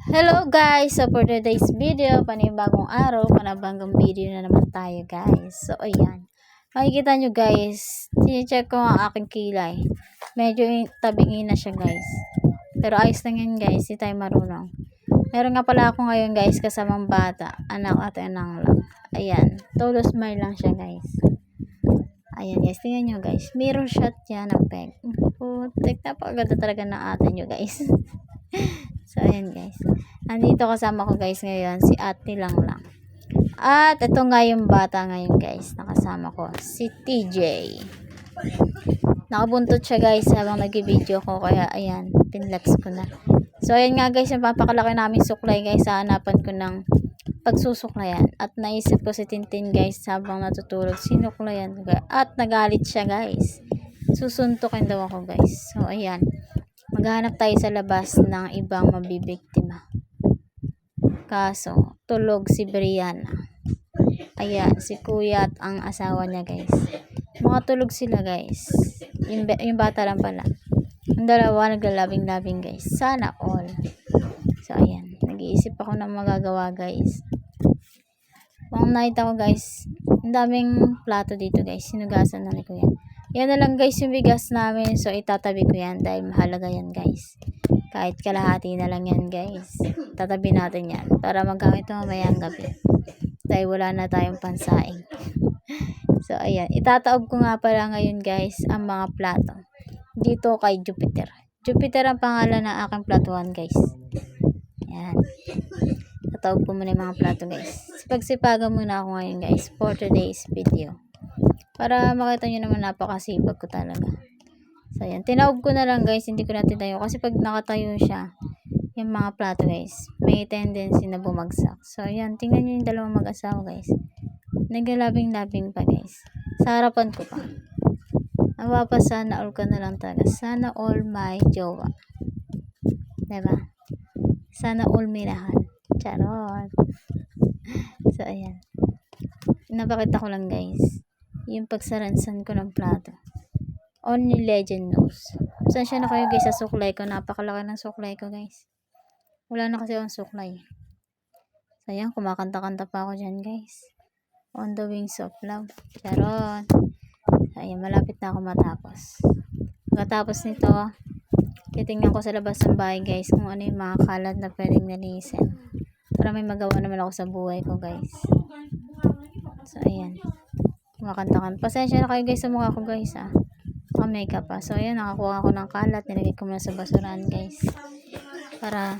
Hello guys! So for today's video, panibagong araw, panibagong video na naman tayo guys. So ayan, makikita nyo guys, sinecheck ko ang aking kilay. Medyo tabingin na siya guys. Pero ayos lang yan guys, hindi tayo marunong. Meron nga pala ako ngayon guys, kasamang bata, anak at anang lang. Ayan, todo smile lang siya guys. Ayan guys, tingnan nyo guys, mirror shot yan ng peg. Putik, napakaganda talaga ng ate nyo guys. So ayan guys, andito kasama ko guys ngayon si ate lang. At ito nga yung bata ngayon guys, nakasama ko si TJ. Nakabuntot siya guys habang nag-video ko, kaya ayan, pinlex ko na. So ayan nga guys, yung papakalaki namin suklay guys, sa hanapan ko ng pagsusuklayan. At naisip ko si Tintin guys habang natutulog, sinuklayan ko guys. At nagalit siya guys, susuntukin daw ako guys. So ayan, maghanap tayo sa labas ng ibang mabibiktima. Kaso, tulog si Brianna. Ayan, si kuya at ang asawa niya guys. Mga tulog sila guys. Yung bata lang pala. Ang dalawa naglalabing-labing guys. Sana all. So ayan, nag-iisip ako ng magagawa guys. Kung nakita ko guys, ang daming plato dito guys. Sinugasan na ni kuya. Yan na lang guys yung bigas namin. So itatabi ko yan dahil mahalaga yan guys. Kahit kalahati na lang yan guys. Tatabi natin yan para magkamit mamayang gabi. Dahil wala na tayong pansaing. So ayan, itataob ko nga pala ngayon guys ang mga plato. Dito kay Jupiter. Jupiter ang pangalan ng aking platuhan guys. Ayan. Tataob ko muna yung mga plato guys. Pagsipagan muna ako ngayon guys for today's video. Para makita nyo naman napakasipag ko talaga. So ayan, tinaob ko na lang guys, hindi ko na tinayo. Kasi pag nakatayo siya, yung mga plato guys, may tendency na bumagsak. So ayan, tingnan nyo yung dalawang mag-asawa guys. Naglalabing-labing pa guys. Sa harapan ko pa. Sana all ka na lang talaga. Sana all my jowa. Diba? Sana all minahan. Charot. So ayan. Napakita ko lang guys yung pagsaransan ko ng plato. Only legend knows. Saan siya na kayo guys sa suklay ko? Napakalaki ng suklay ko guys. Wala na kasi akong suklay. So ayan, kumakanta-kanta pa ako dyan guys. On the wings of love. Charot. So ayan, malapit na ako matapos. Pagkatapos nito, titingnan ko sa labas ng bahay guys kung ano yung mga kalat na pwedeng nalisin. Para may magawa naman ako sa buhay ko guys. So ayan. Kumakantakan. Pasensya na kayo guys sa mukha ko guys makeup pa. So ayan, nakakuha ako ng kalat, nilagay ko muna sa basurahan guys. Para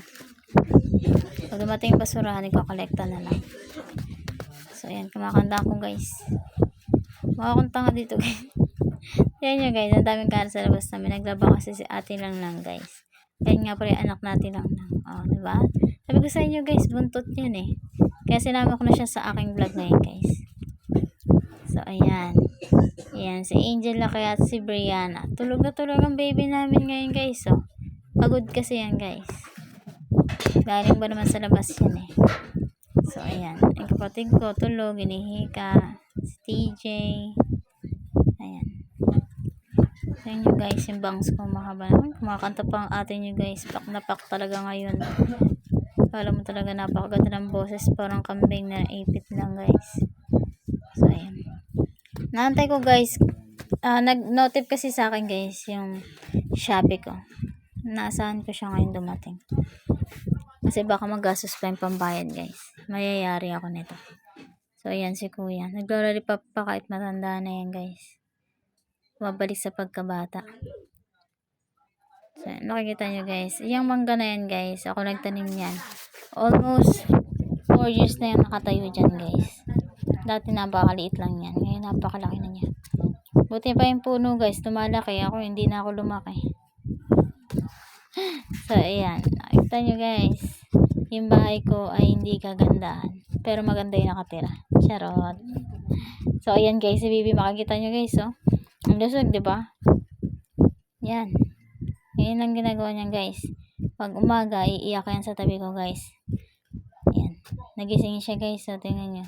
pag dumating yung basurahan, ikakolekta na lang. So ayan, kumakanta ako guys. Makakanta nga dito guys. Yan nyo guys, ang daming kalat sa labas namin. Naglaba kasi si ate lang guys. Yan nga pala yung anak natin lang. Diba? Sabi ko sa inyo guys, buntot yun eh. Kaya sinama ko na siya sa aking vlog ngayon guys. So ayan. Ayan, si Angel na kaya si Brianna. Tulog na tulog ang baby namin ngayon guys. So, pagod kasi yan guys. Galing ba naman sa labas yan eh. So ayan. Ang kapatid ko tulog, inihika. Si TJ. Ayan. Ayan nyo guys, yung bangs ko mahaba naman. Kumakanta pa ang atin nyo guys. Pak na pak talaga ngayon. Alam mo talaga napakaganda ng boses. Parang kambing na ipit lang guys. So ayan. Naantay ko guys, nag-notif kasi sa akin guys yung Shopee ko. Naasahan ko siya ngayon dumating. Kasi baka magastos pa yung pambayad guys. Mayayari ako nito. So ayan si kuya. Naglalari pa kahit matanda na yan guys. Mabalik sa pagkabata. So nakikita nyo guys. Yung mangga na yan guys. Ako nagtanim yan. Almost 4 years na yung nakatayo dyan guys. Dati napakaliit lang yan. Ngayon napakalaki na niya. Buti pa yung puno guys. Tumalaki ako. Hindi na ako lumaki. So ayan. Nakita nyo guys. Yung bahay ko ay hindi kagandahan. Pero maganda yung nakatira. Charot. So ayan guys. Si Bibi makikita nyo guys. Oh. Ang lusog diba? Yan. Yan lang ginagawa niya guys. Pag umaga iiyak yan sa tabi ko guys. Yan. Nagising siya guys. So tingnan nyo.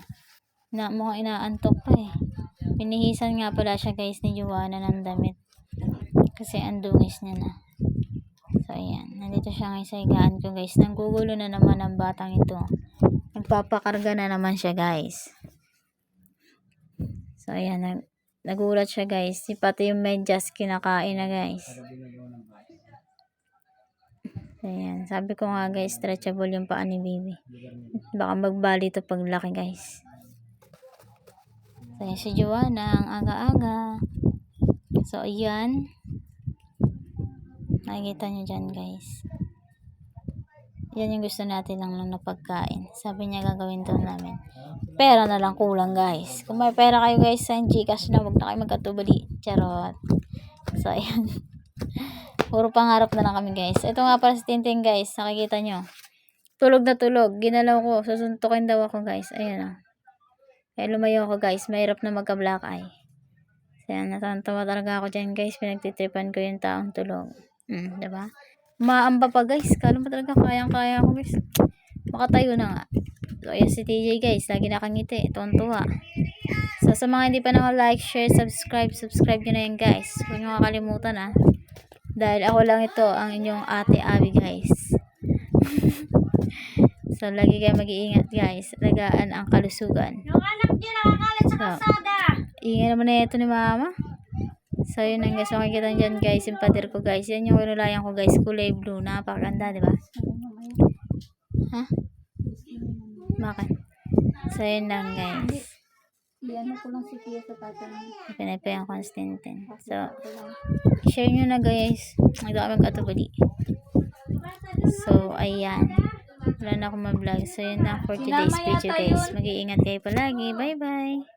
Mukhang inaantok pa eh. Pinihisan nga pala siya guys ni Joanna ng damit. Kasi ang dungis niya na. So, ayan. Nandito siya ngayon sa higaan ko, guys. Nanggugulo na naman ang batang ito. Nagpapakarga na naman siya, guys. So, ayan. Nagulat siya, guys. Pati yung medyas kinakain na, guys. So, ayan. Sabi ko nga, guys, stretchable yung paa ni baby. Baka magbali ito paglaki, guys. So, ayan si Joanna. Ang aga-aga. So, ayan. Nakikita nyo dyan, guys. Yan yung gusto natin lang na pagkain. Sabi niya gagawin daw namin. Pera na lang kulang, guys. Kung may pera kayo, guys, sa Gcash na, huwag na kayo magkatubali. Charot. So, ayan. Puro pangarap na lang kami, guys. Ito nga para si Tintin, guys. Nakikita nyo. Tulog na tulog. Ginalaw ko. Susuntukin daw ako, guys. Ayan, o. Kaya lumayo ako, guys. Mahirap na magka-black eye. So, ayan. Natantawa talaga ako dyan, guys. Pinagtitripan ko yung taong tulog. Diba? Maamba pa, guys. Kala mo talaga kayang-kaya ako, guys. Makatayo na nga. So, ayan si TJ, guys. Lagi nakangiti. Tuwan-tuwa. So, sa mga hindi pa naka-like, share, subscribe nyo na yan, guys. Huwag nyo kakalimutan, ha. Dahil ako lang ito, ang inyong ate Abby, guys. So, lagi kayo mag-iingat, guys. Alagaan ang kalusugan. Yung anak niya nakakalat sa kalsada. Ingay naman na ito ni mama. So, yun ang guys. Makikita nyo dyan, guys. Yung pader ko, guys. Yan yung kinulayan ko, guys. Kulay blue. Napakaganda, diba? Ha? Bakit? So, yun lang, guys. Iyan ko lang si Tia sa tatang. Pinapayang Constantine. So, share nyo na, guys. Nagdo kami magkatubali. So, ayan. Wala na akong ma-vlog. So, yun na for today's video, guys. Mag-iingat kayo palagi. Bye-bye.